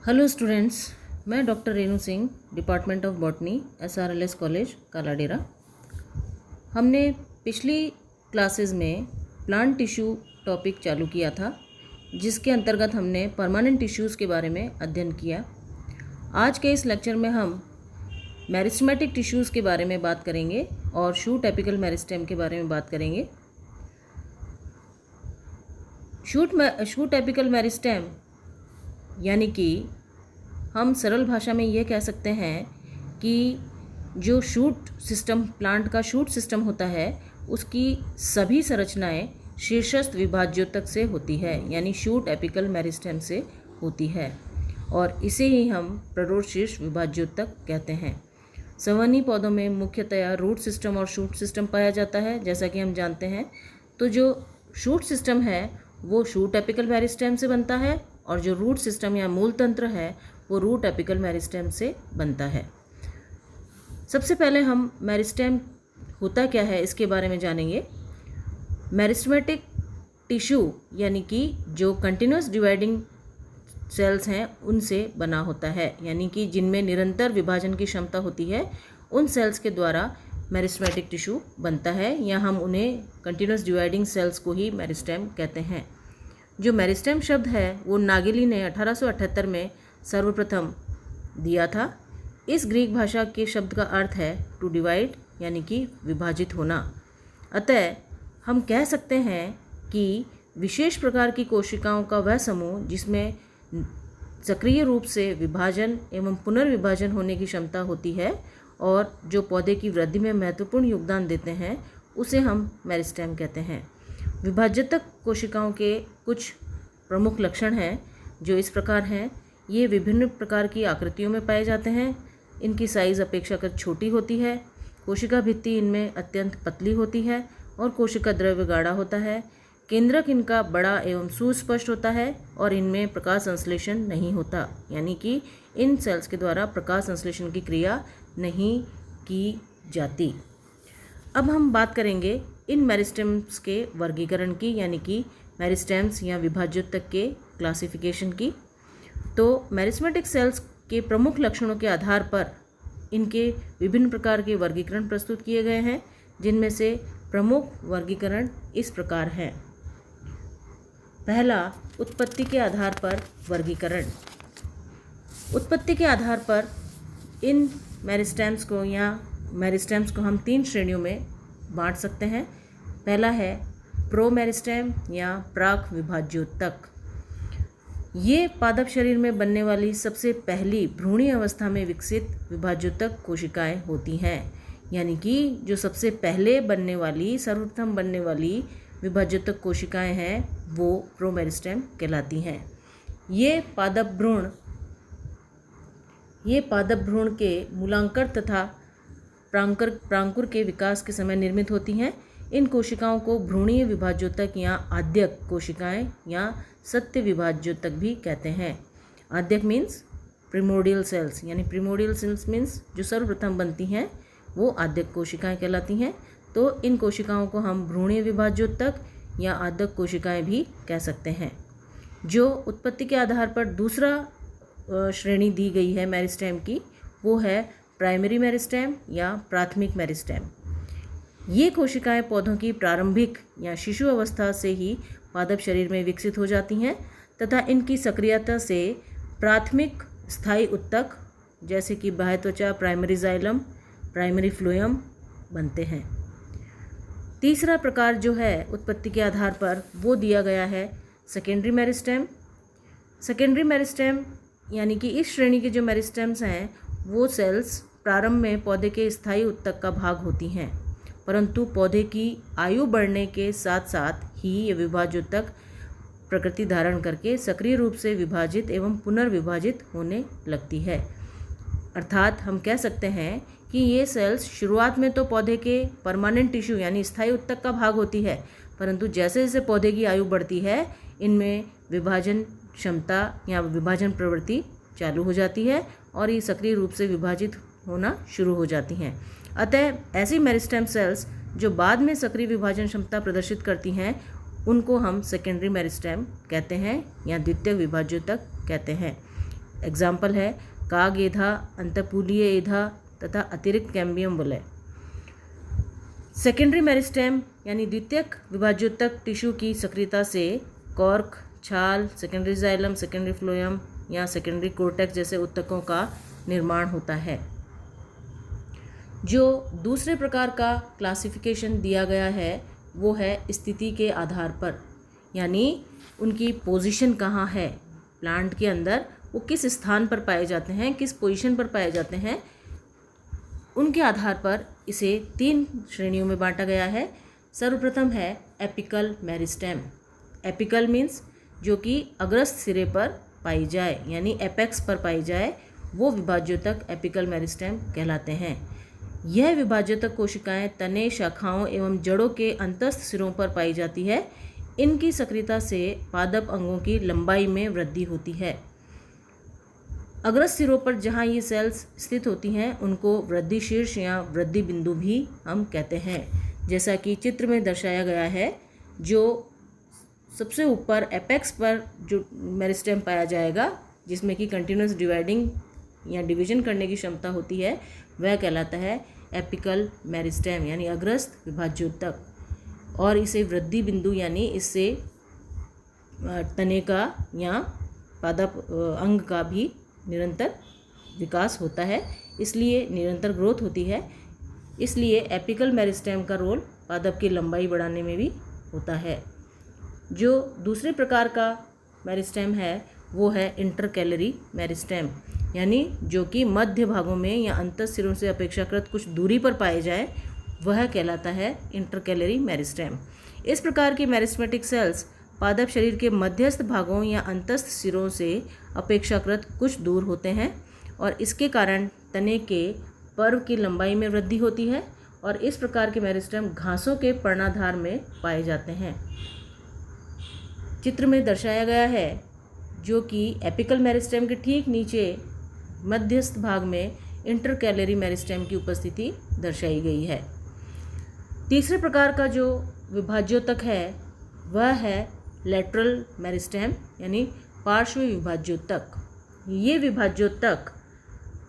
Hello students, मैं doctor Renu Singh, department of botany, SRLS college Kaladera. हमने पिछली क्लासेस में प्लांट टिश्यू टॉपिक चालू किया था, जिसके अंतर्गत हमने परमानेंट टिश्यूज़ के बारे में अध्ययन किया। आज के इस लेक्चर में हम मेरिस्टेमेटिक टिश्यूज़ के बारे में बात करेंगे और शूट एपिकल मेरिस्टेम के बारे में बात करेंगे। शूट एपिकल मेरिस्टेम यानी कि हम सरल भाषा में ये कह सकते हैं कि जो शूट सिस्टम, प्लांट का शूट सिस्टम होता है, उसकी सभी संरचनाएं शीर्षस्थ विभाज्योतक से होती है, यानी शूट एपिकल मेरिस्टेम से होती है, और इसे ही हम प्ररोढ़ शीर्ष विभाज्योतक कहते हैं। संवहनी पौधों में मुख्यतया रूट सिस्टम और शूट सिस्टम पाया जाता है, जैसा कि हम जानते हैं। तो जो शूट सिस्टम है वो शूट एपिकल मेरिस्टेम से बनता है, और जो रूट सिस्टम या मूल तंत्र है वो रूट एपिकल मेरिस्टेम से बनता है। सबसे पहले हम मेरिस्टेम होता क्या है इसके बारे में जानेंगे। मेरिस्टेमेटिक टिश्यू यानी कि जो कंटिन्यूस डिवाइडिंग सेल्स हैं उनसे बना होता है, यानी कि जिनमें निरंतर विभाजन की क्षमता होती है, उन सेल्स के द्वारा मेरिस्टेमेटिक टिश्यू बनता है, या हम उन्हें कंटिन्यूस डिवाइडिंग सेल्स को ही मेरिस्टेम कहते हैं। जो मेरिस्टेम शब्द है वो नागेली ने 1878 में सर्वप्रथम दिया था। इस ग्रीक भाषा के शब्द का अर्थ है टू डिवाइड, यानी कि विभाजित होना। अतः हम कह सकते हैं कि विशेष प्रकार की कोशिकाओं का वह समूह जिसमें सक्रिय रूप से विभाजन एवं पुनर्विभाजन होने की क्षमता होती है और जो पौधे की वृद्धि में महत्वपूर्ण योगदान देते हैं, उसे हम मेरिस्टेम कहते हैं। विभाज्यतक कोशिकाओं के कुछ प्रमुख लक्षण हैं जो इस प्रकार हैं। ये विभिन्न प्रकार की आकृतियों में पाए जाते हैं। इनकी साइज़ अपेक्षाकृत छोटी होती है। कोशिका भित्ति इनमें अत्यंत पतली होती है और कोशिका द्रव्य गाढ़ा होता है। केंद्रक इनका बड़ा एवं सुस्पष्ट होता है और इनमें प्रकाश संश्लेषण नहीं होता, यानी कि इन सेल्स के द्वारा प्रकाश संश्लेषण की क्रिया नहीं की जाती। अब हम बात करेंगे इन मेरिस्टेम्स के वर्गीकरण की, यानी कि मेरिस्टेम्स या विभाज्योतक के क्लासिफिकेशन की। तो मेरिस्टेमेटिक सेल्स के प्रमुख लक्षणों के आधार पर इनके विभिन्न प्रकार के वर्गीकरण प्रस्तुत किए गए हैं, जिनमें से प्रमुख वर्गीकरण इस प्रकार हैं। पहला, उत्पत्ति के आधार पर वर्गीकरण। उत्पत्ति के आधार पर इन मेरिस्टेम्स को हम 3 श्रेणियों में बांट सकते हैं। पहला है प्रो मेरिस्टेम या प्राक विभाज्योतक। ये पादप शरीर में बनने वाली सबसे पहली भ्रूणीय अवस्था में विकसित विभाज्योतक कोशिकाएं होती हैं, यानी कि जो सबसे पहले सर्वप्रथम बनने वाली विभाज्योतक कोशिकाएं हैं वो प्रो मेरिस्टेम कहलाती हैं। ये पादप भ्रूण के मूलांकर तथा प्रांकुर के विकास के समय निर्मित होती हैं। इन कोशिकाओं को भ्रूणीय विभाज्योतक या आद्यक कोशिकाएं या सत्य विभाज्योतक भी कहते हैं। आद्यक मीन्स प्रिमोर्डियल सेल्स, यानी प्रिमोर्डियल सेल्स मीन्स जो सर्वप्रथम बनती हैं वो आद्यक कोशिकाएं कहलाती हैं। तो इन कोशिकाओं को हम भ्रूणीय विभाज्योतक या आद्यक कोशिकाएं भी कह सकते हैं। जो उत्पत्ति के आधार पर दूसरा श्रेणी दी गई है मेरिस्टेम की, वो है प्राइमरी मेरिस्टेम या प्राथमिक मेरिस्टेम। ये कोशिकाएं पौधों की प्रारंभिक या शिशु अवस्था से ही पादप शरीर में विकसित हो जाती हैं तथा इनकी सक्रियता से प्राथमिक स्थायी उत्तक जैसे कि बाह्य त्वचा, प्राइमरी जाइलम, प्राइमरी फ्लोएम बनते हैं। तीसरा प्रकार जो है उत्पत्ति के आधार पर वो दिया गया है सेकेंडरी मेरिस्टेम। सेकेंडरी मेरिस्टेम यानी कि इस श्रेणी के जो मेरिस्टेम्स हैं वो सेल्स प्रारंभ में पौधे के स्थायी उत्तक का भाग होती हैं, परंतु पौधे की आयु बढ़ने के साथ साथ ही ये विभाज्योतक प्रकृति धारण करके सक्रिय रूप से विभाजित एवं पुनर्विभाजित होने लगती है। अर्थात हम कह सकते हैं कि ये सेल्स शुरुआत में तो पौधे के परमानेंट टिश्यू यानी स्थायी उत्तक का भाग होती है, परंतु जैसे जैसे पौधे की आयु बढ़ती है इनमें विभाजन क्षमता या विभाजन प्रवृत्ति चालू हो जाती है और ये सक्रिय रूप से विभाजित होना शुरू हो जाती हैं। अतः ऐसी मेरिस्टेम सेल्स जो बाद में सक्रिय विभाजन क्षमता प्रदर्शित करती हैं उनको हम सेकेंडरी मेरिस्टेम कहते हैं या द्वितीयक विभाज्योतक कहते हैं। एग्जाम्पल है काग एधा, अंतःपुलीय एधा तथा अतिरिक्त कैम्बियम वलय। सेकेंडरी मेरिस्टेम यानी द्वितीयक विभाज्योतक टिश्यू की सक्रियता से कॉर्क, छाल, सेकेंडरी जाइलम, सेकेंडरी फ्लोएम या सेकेंडरी कोर्टेक्स जैसे ऊतकों का निर्माण होता है। जो दूसरे प्रकार का क्लासिफिकेशन दिया गया है वो है स्थिति के आधार पर, यानी उनकी पोजीशन कहाँ है प्लांट के अंदर, वो किस स्थान पर पाए जाते हैं, किस पोजीशन पर पाए जाते हैं, उनके आधार पर इसे 3 श्रेणियों में बांटा गया है। सर्वप्रथम है एपिकल मेरिस्टेम। एपिकल मीन्स जो कि अग्रस्त सिरे पर पाई जाए, यानी एपेक्स पर पाई जाए, वो विभाज्योतक एपिकल मेरिस्टेम कहलाते हैं। यह विभाज्योतक कोशिकाएं तने, शाखाओं एवं जड़ों के अंतस्थ सिरों पर पाई जाती है। इनकी सक्रियता से पादप अंगों की लंबाई में वृद्धि होती है। अग्रस्त सिरों पर जहाँ ये सेल्स स्थित होती हैं उनको वृद्धि शीर्ष या वृद्धि बिंदु भी हम कहते हैं। जैसा कि चित्र में दर्शाया गया है, जो सबसे ऊपर एपेक्स पर जो मेरिस्टेम पाया जाएगा, जिसमें कि कंटिन्यूस डिवाइडिंग या डिवीजन करने की क्षमता होती है, वह कहलाता है एपिकल मेरिस्टेम यानी अग्रस्त विभाज्योतक। और इसे वृद्धि बिंदु यानी इससे तने का या पादप अंग का भी निरंतर विकास होता है, इसलिए निरंतर ग्रोथ होती है। इसलिए एपिकल मेरिस्टेम का रोल पादप की लंबाई बढ़ाने में भी होता है। जो दूसरे प्रकार का मेरिस्टेम है वो है इंटरकैलरी मेरिस्टेम, यानी जो कि मध्य भागों में या अंतःसिरों से अपेक्षाकृत कुछ दूरी पर पाए जाए, वह कहलाता है इंटरकैलरी मेरिस्टेम। इस प्रकार के मेरिस्टेमेटिक सेल्स पादप शरीर के मध्यस्थ भागों या अंतस्थ सिरों से अपेक्षाकृत कुछ दूर होते हैं और इसके कारण तने के पर्व की लंबाई में वृद्धि होती है और इस प्रकार के मेरिस्टेम घासों के पर्णाधार में पाए जाते हैं। चित्र में दर्शाया गया है जो कि एपिकल मेरिस्टेम के ठीक नीचे मध्यस्थ भाग में इंटरकैलरी मेरिस्टेम की उपस्थिति दर्शाई गई है। तीसरे प्रकार का जो विभाज्योतक है वह है लेटरल मेरिस्टेम यानी पार्श्व विभाज्योतक। ये विभाज्योतक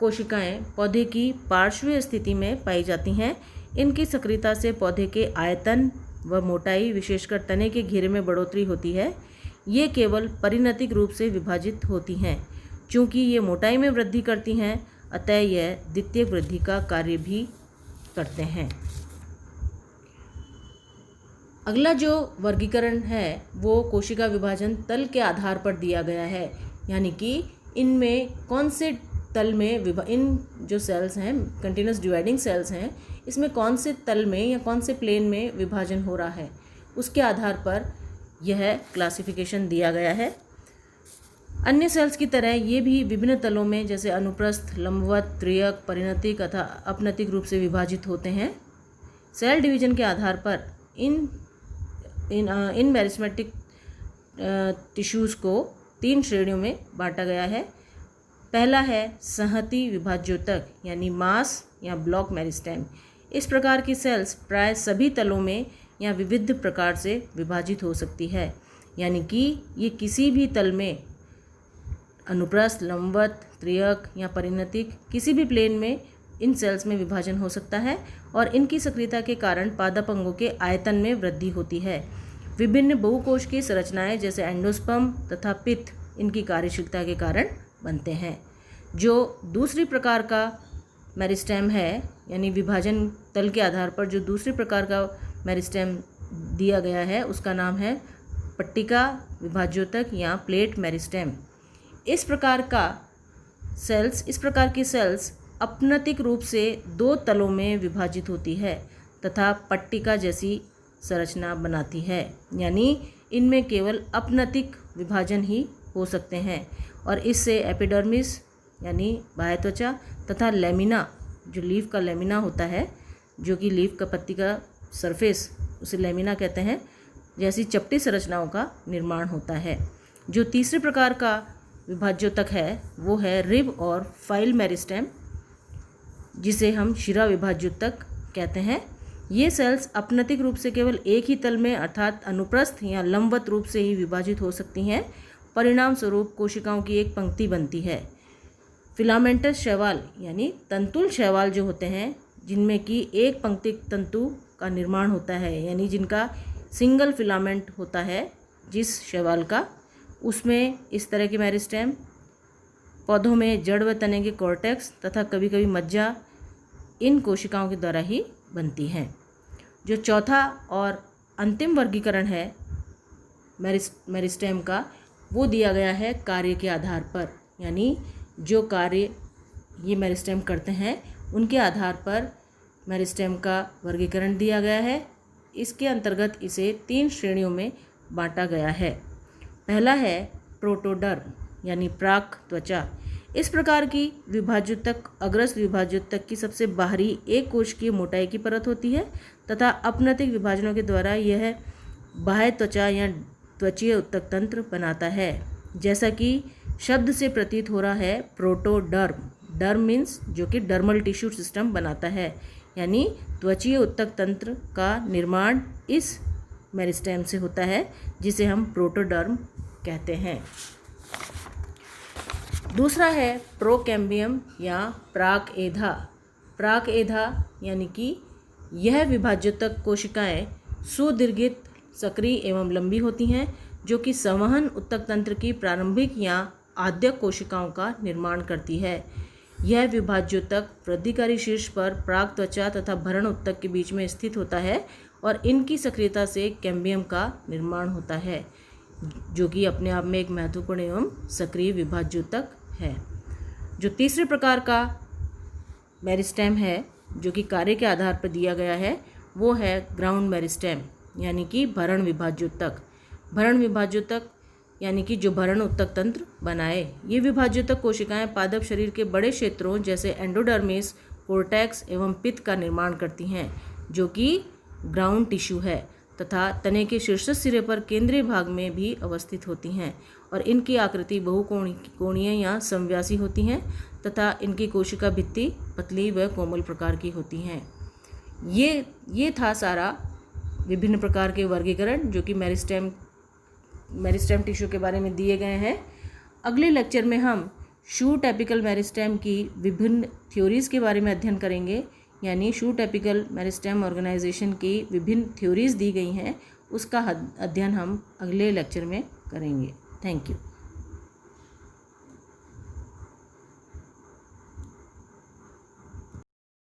कोशिकाएं पौधे की पार्श्वीय स्थिति में पाई जाती हैं। इनकी सक्रियता से पौधे के आयतन व मोटाई, विशेषकर तने के घेरे में बढ़ोतरी होती है। ये केवल परिणतिक रूप से विभाजित होती हैं। चूँकि ये मोटाई में वृद्धि करती हैं, अतः यह द्वितीयक वृद्धि का कार्य भी करते हैं। अगला जो वर्गीकरण है वो कोशिका विभाजन तल के आधार पर दिया गया है, यानी कि इनमें कौन से तल में इन जो सेल्स हैं, कंटिन्यूस डिवाइडिंग सेल्स हैं, इसमें कौन से तल में या कौन से प्लेन में विभाजन हो रहा है, उसके आधार पर यह क्लासिफिकेशन दिया गया है। अन्य सेल्स की तरह ये भी विभिन्न तलों में जैसे अनुप्रस्थ, लंबवत, त्रियक, परिणतिक तथा अपनतिक रूप से विभाजित होते हैं। सेल डिवीजन के आधार पर इन मेरिस्टेमेटिक टिश्यूज़ को 3 श्रेणियों में बांटा गया है। पहला है संहति विभाज्योतक यानी मास या ब्लॉक मेरिस्टेम। इस प्रकार की सेल्स प्राय सभी तलों में या विविध प्रकार से विभाजित हो सकती है, यानी कि ये किसी भी तल में अनुप्रस्थ, लंबवत, त्रियक या परिणतिक किसी भी प्लेन में इन सेल्स में विभाजन हो सकता है और इनकी सक्रियता के कारण पादप अंगों के आयतन में वृद्धि होती है। विभिन्न बहुकोश की संरचनाएं जैसे एंडोस्पर्म तथा पित्त इनकी कार्यशीलता के कारण बनते हैं। जो दूसरी प्रकार का मेरिस्टेम है, यानी विभाजन तल के आधार पर जो दूसरे प्रकार का मेरिस्टेम दिया गया है, उसका नाम है पट्टिका विभाज्योतक या प्लेट मेरिस्टेम। इस प्रकार की सेल्स अपनतिक रूप से 2 तलों में विभाजित होती है तथा पट्टिका जैसी संरचना बनाती है, यानी इनमें केवल अपनतिक विभाजन ही हो सकते हैं और इससे एपिडर्मिस यानी बाह्य त्वचा तथा लेमिना, जो लीफ का लेमिना होता है, जो कि लीफ का पत्ती का सरफेस, उसे लेमिना कहते हैं, जैसी चपटी संरचनाओं का निर्माण होता है। जो तीसरे प्रकार का विभाज्योतक है वो है रिब और फाइल मेरिस्टेम, जिसे हम शिरा विभाज्योतक कहते हैं। ये सेल्स अपनतिक रूप से केवल एक ही तल में अर्थात अनुप्रस्थ या लंबवत रूप से ही विभाजित हो सकती हैं। परिणाम स्वरूप कोशिकाओं की एक पंक्ति बनती है। फिलामेंटस शैवाल यानी तंतुल शैवाल जो होते हैं, जिनमें कि एक पंक्ति तंतु का निर्माण होता है, यानी जिनका सिंगल फिलामेंट होता है जिस शैवाल का, उसमें इस तरह की मेरिस्टेम, पौधों में जड़ व तने के कॉर्टेक्स तथा कभी कभी मज्जा इन कोशिकाओं के द्वारा ही बनती हैं। जो चौथा और अंतिम वर्गीकरण है मेरिस्टेम का, वो दिया गया है कार्य के आधार पर, यानी जो कार्य ये मेरिस्टेम करते हैं उनके आधार पर मेरिस्टेम का वर्गीकरण दिया गया है। इसके अंतर्गत इसे 3 श्रेणियों में बांटा गया है। पहला है प्रोटोडर्म यानी प्राक त्वचा। इस प्रकार की विभाज्योतक अग्रज विभाज्योतक की सबसे बाहरी एक कोशिकीय मोटाई की परत होती है तथा अपनतिक विभाजनों के द्वारा यह बाह्य त्वचा या त्वचीय उत्तक तंत्र बनाता है। जैसा कि शब्द से प्रतीत हो रहा है, प्रोटोडर्म, डर्म मीन्स जो कि डर्मल टिश्यू सिस्टम बनाता है, यानी त्वचीय उत्तक तंत्र का निर्माण इस मेरिस्टेम से होता है, जिसे हम प्रोटोडर्म कहते हैं। दूसरा है प्रोकैम्बियम या प्राक एधा। प्राक एधा यानी कि यह विभाज्योतक कोशिकाएं सुदीर्घित, सक्रिय एवं लंबी होती हैं, जो कि संवहन उत्तक तंत्र की प्रारंभिक या आद्यक कोशिकाओं का निर्माण करती है। यह विभाज्योतक वृद्धिकारी शीर्ष पर प्राक त्वचा तथा भरण उत्तक के बीच में स्थित होता है और इनकी सक्रियता से कैम्बियम का निर्माण होता है, जो कि अपने आप में एक महत्वपूर्ण एवं सक्रिय विभाज्योतक है। जो तीसरे प्रकार का मेरिस्टेम है, जो कि कार्य के आधार पर दिया गया है, वो है ग्राउंड मेरिस्टेम यानी कि भरण विभाज्योतक। भरण विभाज्योतक यानी कि जो भरण उत्तक तंत्र बनाए। ये विभाज्योतक कोशिकाएं पादप शरीर के बड़े क्षेत्रों जैसे एंडोडर्मिस, कोर्टेक्स एवं पित्त का निर्माण करती हैं, जो कि ग्राउंड टिश्यू है तथा तने के शीर्ष सिरे पर केंद्रीय भाग में भी अवस्थित होती हैं और इनकी आकृति बहुकोणीय या समव्यासी होती हैं तथा इनकी कोशिका भित्ति पतली व कोमल प्रकार की होती हैं। ये था सारा विभिन्न प्रकार के वर्गीकरण जो कि मेरिस्टेम टिश्यू के बारे में दिए गए हैं। अगले लेक्चर में हम शूट एपिकल मेरिस्टेम की विभिन्न थ्योरीज़ के बारे में अध्ययन करेंगे, यानी शूट एपिकल मेरिस्टेम ऑर्गेनाइजेशन की विभिन्न थ्योरीज़ दी गई हैं, उसका अध्ययन हम अगले लेक्चर में करेंगे। Thank you.